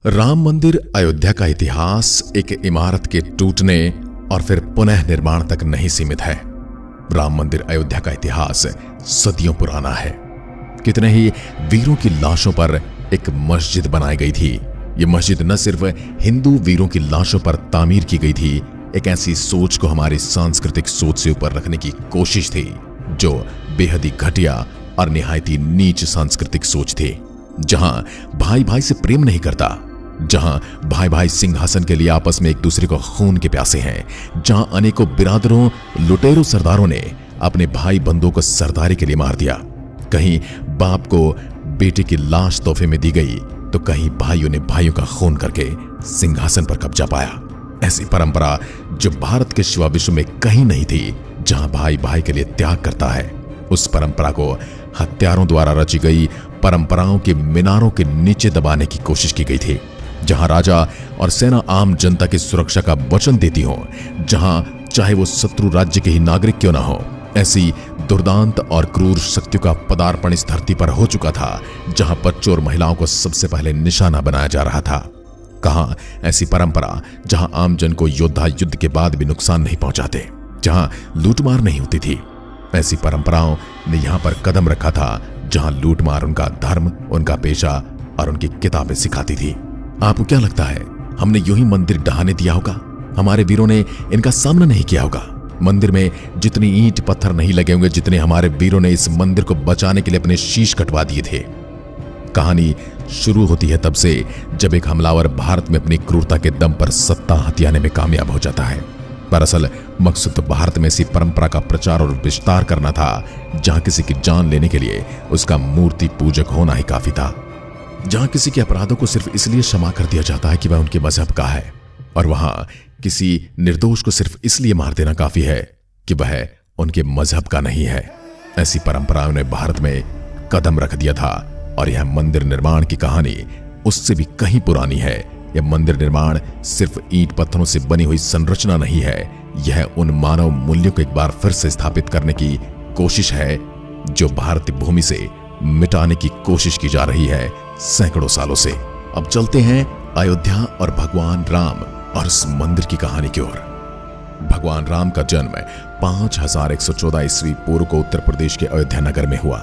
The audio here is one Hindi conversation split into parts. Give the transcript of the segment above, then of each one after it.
राम मंदिर अयोध्या का इतिहास एक इमारत के टूटने और फिर पुनः निर्माण तक नहीं सीमित है। राम मंदिर अयोध्या का इतिहास सदियों पुराना है। कितने ही वीरों की लाशों पर एक मस्जिद बनाई गई थी। यह मस्जिद न सिर्फ हिंदू वीरों की लाशों पर तामीर की गई थी, एक ऐसी सोच को हमारी सांस्कृतिक सोच से ऊपर रखने की कोशिश थी जो बेहद ही घटिया और निहायती नीच सांस्कृतिक सोच थी, जहां भाई भाई से प्रेम नहीं करता, जहां भाई भाई सिंहासन के लिए आपस में एक दूसरे को खून के प्यासे हैं, जहां अनेकों बिरादरों लुटेरों सरदारों ने अपने भाई बंधुओं को सरदारी के लिए मार दिया। कहीं बाप को बेटे की लाश तोहफे में दी गई तो कहीं भाइयों ने भाइयों का खून करके सिंहासन पर कब्जा पाया। ऐसी परंपरा जो भारत के शिवा विश्व में कहीं नहीं थी, जहां भाई भाई के लिए त्याग करता है। उस परंपरा को हत्यारों द्वारा रची गई परंपराओं के मीनारों के नीचे दबाने की कोशिश की गई थी, जहां राजा और सेना आम जनता की सुरक्षा का वचन देती हो, जहां चाहे वो शत्रु राज्य के ही नागरिक क्यों ना हो। ऐसी दुर्दांत और क्रूर शक्तियों का पदार्पण इस धरती पर हो चुका था, जहां बच्चों और महिलाओं को सबसे पहले निशाना बनाया जा रहा था। कहां ऐसी परंपरा जहां आम जन को योद्धा युद्ध के बाद भी नुकसान नहीं पहुंचाते, जहां लूटमार नहीं होती थी। ऐसी परंपराओं ने यहां पर कदम रखा था जहां लूटमार उनका धर्म, उनका पेशा और उनकी किताबें सिखाती थी। आपको क्या लगता है, हमने यूं ही मंदिर ढहाने दिया होगा? हमारे वीरों ने इनका सामना नहीं किया होगा? मंदिर में जितनी ईंट पत्थर नहीं लगे होंगे जितने हमारे वीरों ने इस मंदिर को बचाने के लिए अपने शीश कटवा दिए थे। कहानी शुरू होती है तब से जब एक हमलावर भारत में अपनी क्रूरता के दम पर सत्ता हथियाने में कामयाब हो जाता है। दरअसल मकसद तो भारत में ऐसी परंपरा का प्रचार और विस्तार करना था जहां किसी की जान लेने के लिए उसका मूर्ति पूजक होना ही काफी था, जहां किसी के अपराधों को सिर्फ इसलिए क्षमा कर दिया जाता है कि वह उनके मजहब का है, और वहां किसी निर्दोष को सिर्फ इसलिए मार देना काफी है कि वह उनके मजहब का नहीं है। ऐसी परंपराओं ने भारत में कदम रख दिया था, और यह मंदिर निर्माण की कहानी उससे भी कहीं पुरानी है। यह मंदिर निर्माण सिर्फ ईंट पत्थरों से बनी हुई संरचना नहीं है, यह उन मानव मूल्यों को एक बार फिर से स्थापित करने की कोशिश है जो भारतीय भूमि से मिटाने की कोशिश की जा रही है सैकड़ों सालों से। अब चलते हैं अयोध्या और भगवान राम और इस मंदिर की कहानी की ओर। भगवान राम का जन्म 5114 ईस्वी पूर्व को उत्तर प्रदेश के अयोध्या नगर में हुआ।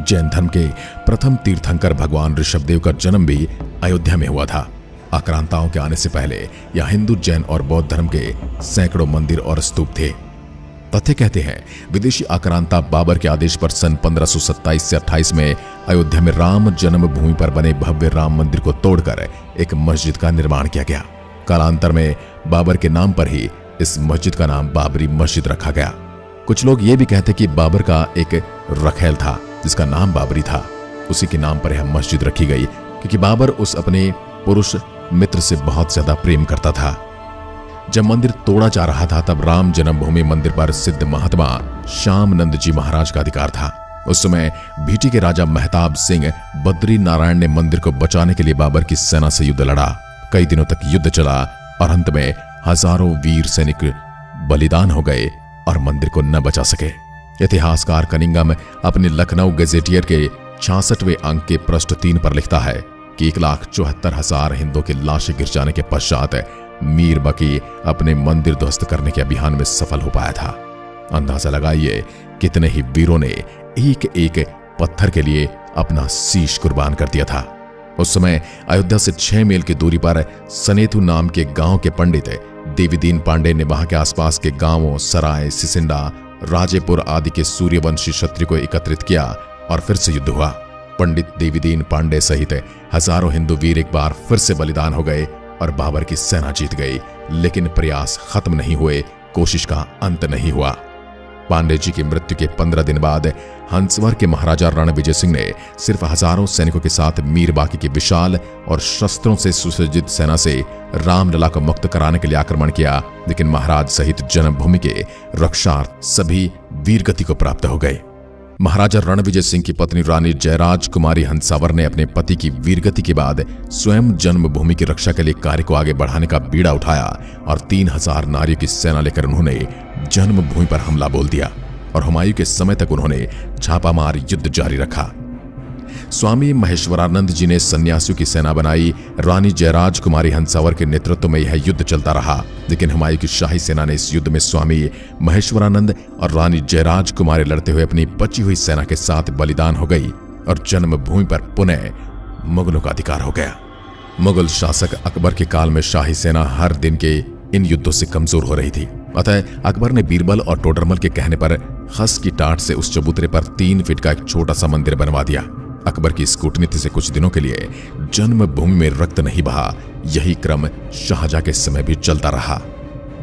जैन धर्म के प्रथम तीर्थंकर भगवान ऋषभदेव का जन्म भी अयोध्या में हुआ था। आक्रांताओं के आने से पहले यह हिंदू, जैन और बौद्ध धर्म के सैकड़ों मंदिर और स्तूप थे। तथ्य कहते हैं विदेशी आक्रांता बाबर के आदेश पर सन 1527 से 28 में अयोध्या में राम जन्मभूमि पर बने भव्य राम मंदिर को तोड़कर एक मस्जिद का निर्माण किया गया। कालांतर में बाबर के नाम पर ही इस मस्जिद का नाम बाबरी मस्जिद रखा गया। कुछ लोग ये भी कहते कि बाबर का एक रखेल था जिसका नाम बाबरी था, उसी के नाम पर यह मस्जिद रखी गई क्योंकि बाबर उस अपने पुरुष मित्र से बहुत ज्यादा प्रेम करता था। जब मंदिर तोड़ा जा रहा था तब राम जन्मभूमि मंदिर पर सिद्ध महात्मा श्याम नंद जी महाराज का अधिकार था। उस समय भीटी के राजा मेहताब सिंह बद्री नारायण ने मंदिर को बचाने के लिए बाबर की सेना से युद्ध लड़ा। कई दिनों तक युद्ध चला और अंत में हजारों वीर सैनिक बलिदान हो गए और मंदिर को न बचा सके। इतिहासकार कनिंगम अपने लखनऊ गजेटियर के 66वें अंक के पृष्ठ 3 पर लिखता है कि 1,74,000 हिंदुओं की लाशें गिर जाने के पश्चात मीर बकी अपने मंदिर ध्वस्त करने के अभियान में सफल हो पाया था। अंदाजा लगाइए कितने ही वीरों ने एक एक पत्थर के लिए अपना शीश कुर्बान कर दिया था। उस समय अयोध्या से 6 मील की दूरी पर सनेतु नाम के गांव के पंडित देवीदीन पांडे ने वहां के आसपास के गांवों सराय, सिसिंडा, राजेपुर आदि के सूर्यवंशी क्षत्रिय को एकत्रित किया और फिर से युद्ध हुआ। पंडित देवीदीन पांडे सहित हजारों हिंदू वीर एक बार फिर से बलिदान हो गए और बाबर की सेना जीत गई, लेकिन प्रयास खत्म नहीं हुए, कोशिश का अंत नहीं हुआ। पांडे जी की मृत्यु के 15 दिन बाद हंसवर के महाराजा रणविजय सिंह ने सिर्फ हजारों सैनिकों के साथ मीर बाकी की विशाल और शस्त्रों से सुसज्जित सेना से रामलला को मुक्त कराने के लिए आक्रमण किया, लेकिन महाराज सहित जन्मभूमि के रक्षार्थ सभी वीरगति को प्राप्त हो गए। महाराजा रणविजय सिंह की पत्नी रानी जयराज कुमारी हंसावर ने अपने पति की वीरगति के बाद स्वयं जन्मभूमि की रक्षा के लिए कार्य को आगे बढ़ाने का बीड़ा उठाया और 3000 नारियों की सेना लेकर उन्होंने जन्मभूमि पर हमला बोल दिया और हुमायूं के समय तक उन्होंने छापामार युद्ध जारी रखा। स्वामी महेश्वरानंद जी ने सन्यासियों की सेना बनाई। रानी जयराज कुमारी हंसावर के नेतृत्व में यह युद्ध चलता रहा, लेकिन हुमायूं की शाही सेना ने इस युद्ध में स्वामी महेश्वरानंद और रानी जयराज कुमारी लड़ते हुए अपनी बची हुई सेना के साथ बलिदान हो गई और जन्मभूमि पर पुनः मुगलों का अधिकार हो गया। मुगल शासक अकबर के काल में शाही सेना हर दिन के इन युद्धों से कमजोर हो रही थी। अतः अकबर ने बीरबल और टोडरमल के कहने पर खस की टाट से उस चबूतरे पर 3 फीट का एक छोटा सा मंदिर बनवा दिया। अकबर की इस कूटनीति से कुछ दिनों के लिए जन्मभूमि में रक्त नहीं बहा। यही क्रम शाहजहां के समय भी चलता रहा।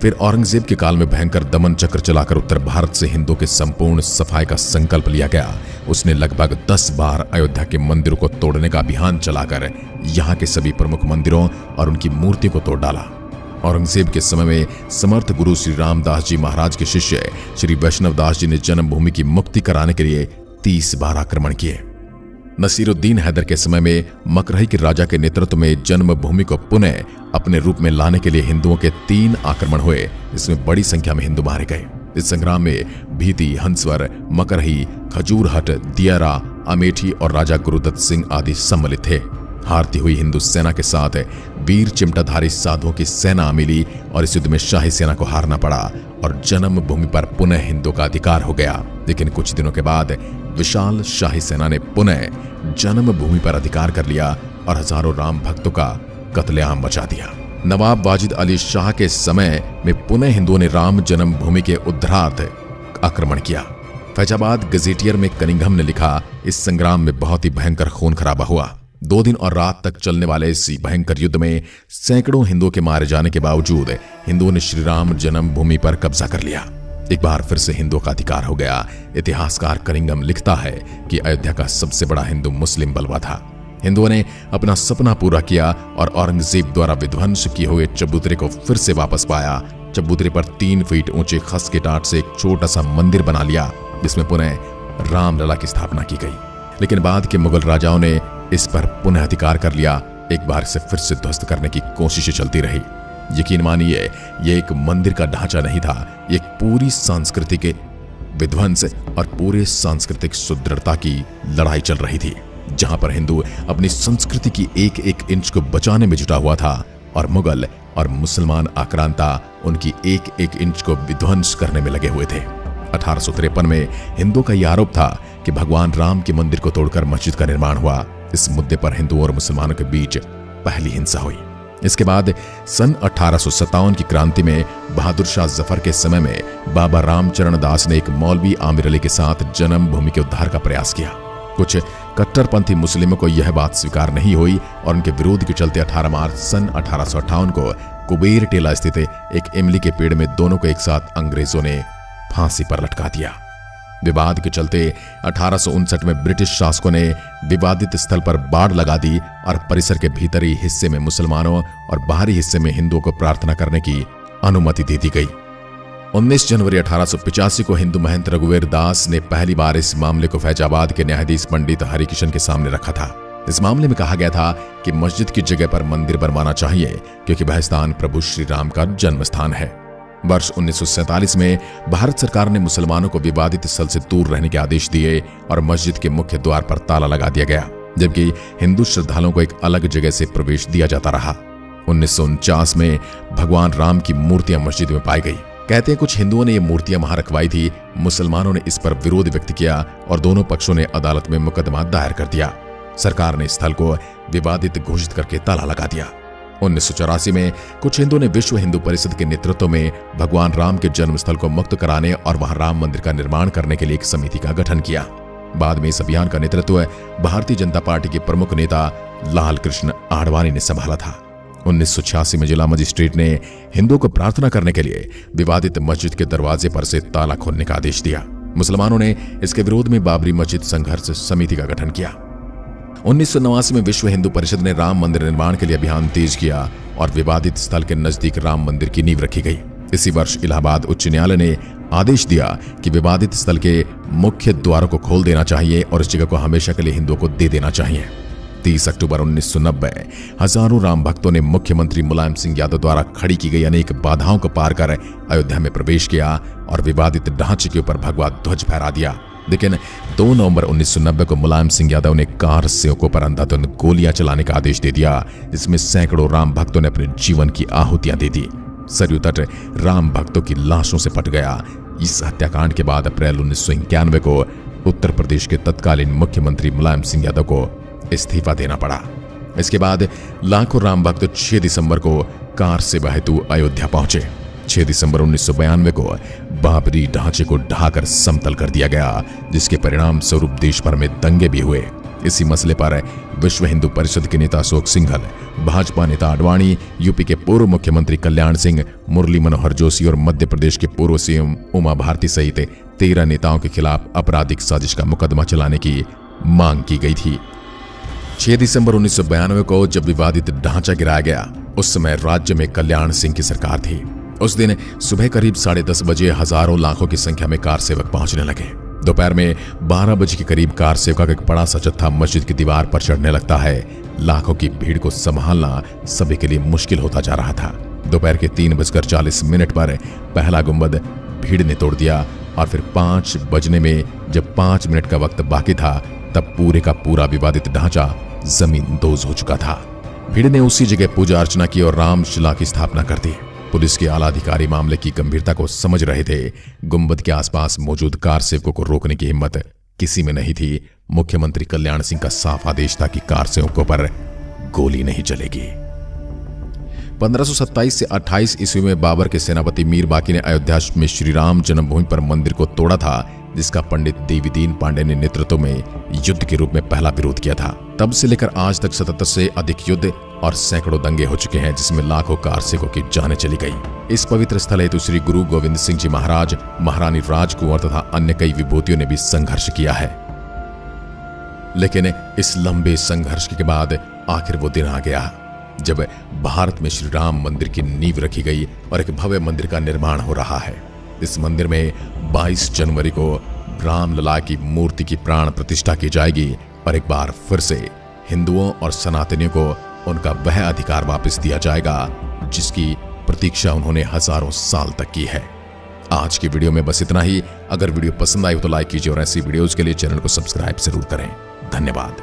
फिर औरंगजेब के काल में भयंकर दमन चक्र चलाकर उत्तर भारत से हिंदुओं के संपूर्ण सफाई का संकल्प लिया गया। उसने लगभग 10 बार अयोध्या के मंदिरों को तोड़ने का अभियान चलाकर यहाँ के सभी प्रमुख मंदिरों और उनकी मूर्तियों को तोड़ डाला। औरंगजेब के समय में समर्थ गुरु श्री रामदास जी महाराज के शिष्य श्री वैष्णव दास जी ने जन्मभूमि की मुक्ति कराने के लिए 30 बार आक्रमण किए। नसीरुद्दीन हैदर के समय में मकरही के राजा के नेतृत्व में जन्मभूमि को पुनः अपने रूप में लाने के लिए हिंदुओं के 3 आक्रमण हुए। इसमें बड़ी संख्या में हिंदू मारे गए। इस संग्राम में भीती, हंसवर, मकरही, खजूरहट, दियारा, अमेठी और राजा गुरुदत्त सिंह आदि सम्मिलित थे। हारती हुई हिंदू सेना के साथ वीर चिमटाधारी साधुओं की सेना मिली और इस युद्ध में शाही सेना को हारना पड़ा और जन्मभूमि पर पुनः हिंदुओं का अधिकार हो गया। लेकिन कुछ दिनों के बाद विशाल शाही सेना ने पुनः जन्मभूमि पर अधिकार कर लिया और हजारों राम भक्तों का कत्लेआम मचा दिया। नवाब वाजिद अली शाह के समय में पुनः हिंदुओं ने राम जन्मभूमि के उद्धारार्थ आक्रमण किया। फैजाबाद गजेटियर में कनिंघम ने लिखा, इस संग्राम में बहुत ही भयंकर खून खराबा हुआ। 2 दिन और रात तक चलने वाले इस भयंकर युद्ध में सैकड़ों हिंदुओं के मारे जाने के बावजूद हिंदुओं ने श्री राम जन्मभूमि पर कब्जा कर लिया। एक बार फिर से हिंदुओं का अधिकार हो गया। इतिहासकार कनिंघम लिखता है कि अयोध्या का सबसे बड़ा हिंदू मुस्लिम बलवा था। हिंदुओं ने अपना सपना पूरा किया और औरंगजेब द्वारा विध्वंस किए हुए चबूतरे को फिर से वापस पाया। चबूतरे पर 3 फीट ऊंचे खस के टाट से एक छोटा सा मंदिर बना लिया, जिसमें पुनः रामलला की स्थापना की गई। लेकिन बाद के मुगल राजाओं ने इस पर पुनः अधिकार कर लिया। एक बार इसे फिर से ध्वस्त करने की कोशिशें चलती रही। यकीन मानिए, यह एक मंदिर का ढांचा नहीं था, एक पूरी सांस्कृतिक विध्वंस और पूरे सांस्कृतिक सुदृढ़ता की लड़ाई चल रही थी, जहां पर हिंदू अपनी संस्कृति की एक एक इंच को बचाने में जुटा हुआ था और मुगल और मुसलमान आक्रांता उनकी एक एक इंच को विध्वंस करने में लगे हुए थे। 1853 में हिंदुओं का यह आरोप था कि भगवान राम के मंदिर को तोड़कर मस्जिद का निर्माण हुआ। इस मुद्दे पर हिंदुओं और मुसलमानों के बीच पहली हिंसा हुई। इसके बाद सन 1857 की क्रांति में बहादुर शाह जफर के समय में बाबा रामचरण दास ने एक मौलवी आमिर अली के साथ जन्मभूमि के उद्धार का प्रयास किया। कुछ कट्टरपंथी मुस्लिमों को यह बात स्वीकार नहीं हुई और उनके विरोध के चलते 18 मार्च सन 1858 को कुबेर टेला स्थित एक इमली के पेड़ में दोनों को एक साथ अंग्रेजों ने फांसी पर लटका दिया। विवाद के चलते 1859 में ब्रिटिश शासकों ने विवादित स्थल पर बाड़ लगा दी और परिसर के भीतरी हिस्से में मुसलमानों और बाहरी हिस्से में हिंदुओं को प्रार्थना करने की अनुमति दे दी गई। 19 जनवरी 1885 को हिंदू महंत रघुवीर दास ने पहली बार इस मामले को फैजाबाद के न्यायाधीश पंडित हरिकिशन के सामने रखा था। इस मामले में कहा गया था कि मस्जिद की जगह पर मंदिर बनवाना चाहिए, क्योंकि वह स्थान प्रभु श्री राम का जन्म स्थान है। वर्ष 1947 में भारत सरकार ने मुसलमानों को विवादित स्थल से दूर रहने के आदेश दिए और मस्जिद के मुख्य द्वार पर ताला लगा दिया गया, जबकि हिंदू श्रद्धालुओं को एक अलग जगह से प्रवेश दिया जाता रहा। 1949 में भगवान राम की मूर्तियां मस्जिद में पाई गई। कहते हैं कुछ हिंदुओं ने ये मूर्तियां वहां रखवाई थी। मुसलमानों ने इस पर विरोध व्यक्त किया और दोनों पक्षों ने अदालत में मुकदमा दायर कर दिया। सरकार ने स्थल को विवादित घोषित करके ताला लगा दिया। 1984 में कुछ हिंदुओं ने विश्व हिंदू परिषद के नेतृत्व में भगवान राम के जन्मस्थल को मुक्त कराने और वहां राम मंदिर का निर्माण करने के लिए एक समिति का गठन किया। बाद में इस अभियान का नेतृत्व भारतीय जनता पार्टी के प्रमुख नेता लाल कृष्ण आडवाणी ने संभाला था। 1986 में जिला मजिस्ट्रेट ने हिंदुओं को प्रार्थना करने के लिए विवादित मस्जिद के दरवाजे पर से ताला खोलने का आदेश दिया। मुसलमानों ने इसके विरोध में बाबरी मस्जिद संघर्ष समिति का गठन किया। 1989 में विश्व हिंदू परिषद ने राम मंदिर निर्माण के लिए अभियान तेज किया और विवादित स्थल के नजदीक राम मंदिर की नींव रखी गई। इसी वर्ष इलाहाबाद उच्च न्यायालय ने आदेश दिया कि विवादित स्थल के मुख्य द्वारों को खोल देना चाहिए और इस जगह को हमेशा के लिए हिंदुओं को दे देना चाहिए। 30 अक्टूबर 1990 हजारों राम भक्तों ने मुख्यमंत्री मुलायम सिंह यादव द्वारा खड़ी की गई अनेक बाधाओं को पार कर अयोध्या में प्रवेश किया और विवादित ढांचे के ऊपर भगवा ध्वज फहरा दिया। लेकिन 2 नवंबर 1990 को मुलायम सिंह यादव ने कार सेवकों पर अंधाधुंध गोलियां चलाने का आदेश दे दिया, जिसमें सैकड़ों राम भक्तों ने अपने जीवन की आहुतियां दे दी। सरयू तट राम भक्तों की लाशों से पट गया। इस हत्याकांड के बाद अप्रैल 1991 को उत्तर प्रदेश के तत्कालीन मुख्यमंत्री मुलायम सिंह यादव को इस्तीफा देना पड़ा। इसके बाद लाखों राम भक्त 6 दिसंबर को कार सेवा हेतु अयोध्या पहुंचे। 6 दिसंबर 1992 को बाबरी ढांचे को ढाकर समतल कर दिया गया, जिसके परिणाम स्वरूप देश भर में दंगे भी हुए। इसी मसले पर विश्व हिंदू परिषद के नेता अशोक सिंघल, भाजपा नेता आडवाणी, यूपी के पूर्व मुख्यमंत्री कल्याण सिंह, मुरली मनोहर जोशी और मध्य प्रदेश के पूर्व सीएम उमा भारती सहित 13 नेताओं के खिलाफ आपराधिक साजिश का मुकदमा चलाने की मांग की गई थी। 6 दिसंबर 1992 को जब विवादित ढांचा गिराया गया, उस समय राज्य में कल्याण सिंह की सरकार थी। उस दिन सुबह करीब 10:30 बजे हजारों लाखों की संख्या में कार सेवक पहुंचने लगे। दोपहर में 12 बजे के करीब कार सेवक का एक बड़ा सा जत्था मस्जिद की दीवार पर चढ़ने लगता है। लाखों की भीड़ को संभालना सभी के लिए मुश्किल होता जा रहा था। दोपहर के 3:40 पर पहला गुंबद भीड़ ने तोड़ दिया और फिर 5 बजने में जब 5 मिनट का वक्त बाकी था, तब पूरे का पूरा विवादित ढांचा जमींदोज हो चुका था। भीड़ ने उसी जगह पूजा अर्चना की और रामशिला की स्थापना कर दी। पुलिस के आला अधिकारी मामले की गंभीरता को समझ रहे थे। गुंबद के आसपास मौजूद कार सेवकों को रोकने की हिम्मत किसी में नहीं थी। मुख्यमंत्री कल्याण सिंह का साफ आदेश था कि कार सेवकों पर गोली नहीं चलेगी। 1527 से 28 ईस्वी में बाबर के सेनापति मीर बाकी ने अयोध्या में श्री राम जन्मभूमि पर मंदिर को तोड़ा था, जिसका पंडित देवीदीन पांडे ने नेतृत्व में युद्ध के रूप में पहला विरोध किया था। तब से लेकर आज तक 77 से अधिक युद्ध और सैकड़ों दंगे हो चुके हैं, जिसमें लाखों कार सेवकों की जानें चली गई। इस पवित्र स्थल हेतु श्री गुरु गोविंद सिंह जी महाराज, महारानी राजकुंवर तथा अन्य कई विभूतियों ने भी संघर्ष किया है। लेकिन इस लंबे संघर्ष के बाद आखिर वो दिन आ गया जब भारत में श्री राम मंदिर की नींव रखी गई और एक भव्य मंदिर का निर्माण हो रहा है। इस मंदिर में 22 जनवरी को रामलला की मूर्ति की प्राण प्रतिष्ठा की जाएगी और एक बार फिर से हिंदुओं और सनातनियों को उनका वह अधिकार वापस दिया जाएगा जिसकी प्रतीक्षा उन्होंने हजारों साल तक की है। आज की वीडियो में बस इतना ही। अगर वीडियो पसंद आई हो तो लाइक कीजिए और ऐसी वीडियोस के लिए चैनल को सब्सक्राइब जरूर करें। धन्यवाद।